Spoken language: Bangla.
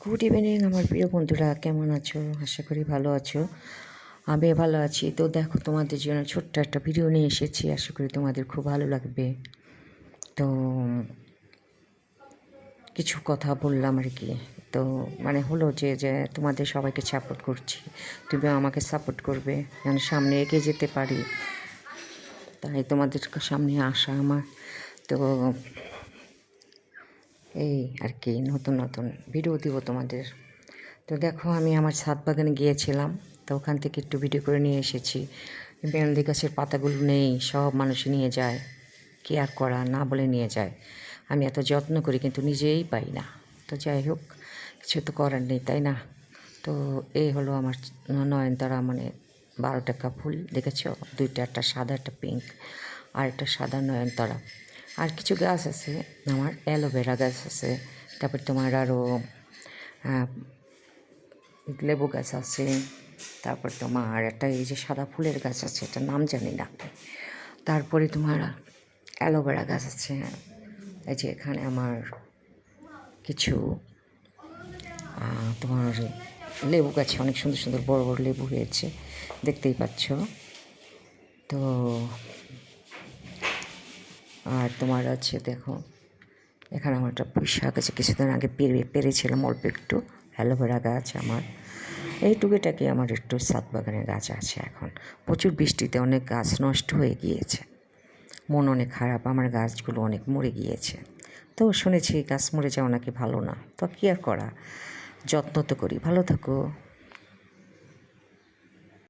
গুড ইভিনিং আমার প্রিয় বন্ধুরা, কেমন আছো? আশা করি ভালো আছো। আমি ভালো আছি। তো দেখো, তোমাদের জন্য ছোট্ট একটা ভিডিও নিয়ে এসেছি। আশা করি তোমাদের খুব ভালো লাগবে। তো কিছু কথা বললাম আর কি। তো মানে হলো যে তোমাদের সবাইকে সাপোর্ট করছি, তুমি আমাকে সাপোর্ট করবে যেন সামনে এগিয়ে যেতে পারি, তাই তোমাদের সামনে আসা আমার। তো এই আর কি নতুন নতুন ভিডিও দিব তোমাদের। তো দেখো, আমি আমার ছাদ বাগানে গিয়েছিলাম, তো ওখান থেকে একটু ভিডিও করে নিয়ে এসেছি। মেহেন্দি গাছের পাতাগুলো নেই, সব মানুষই নিয়ে যায়, কি আর করা, না বলে নিয়ে যায়। আমি এত যত্ন করি কিন্তু নিজেই পাই না। তো যাই হোক, কিছু তো করার নেই, তাই না? তো এই হলো আমার নয়নতারা, মানে 12 টাকা ফুল দেখেছ, দুইটা, একটা সাদা একটা পিঙ্ক, আর একটা সাদা নয়নতারা। আর কিছু গাছ আছে আমার, অ্যালোভেরা গাছ আছে, তারপর তোমার আরও লেবু গাছ আছে, তারপর তোমার একটা এই যে সাদা ফুলের গাছ আছে, এটার নাম জানি না। তারপরে তোমার অ্যালোভেরা গাছ আছে। এই যে এখানে আমার কিছু তোমার লেবু গাছে অনেক সুন্দর সুন্দর বড় বড় লেবু হয়েছে, দেখতেই পাচ্ছ। তো আর তোমার আছে দেখো, এখানে আমার একটা পুঁই শাক আছে, কিছুদিন আগে পেরেছিলাম অল্প একটু। অ্যালোভেরা গাছ আমার এই টুকিটাকি আমার একটু ছাদ বাগানের গাছ আছে। এখন প্রচুর বৃষ্টিতে অনেক গাছ নষ্ট হয়ে গিয়েছে, মন অনেক খারাপ, আমার গাছগুলো অনেক মরে গিয়েছে। তো শুনেছি গাছ মরে যাওয়া নাকি ভালো না, তো কী আর করা, যত্ন তো করি। ভালো থাকো।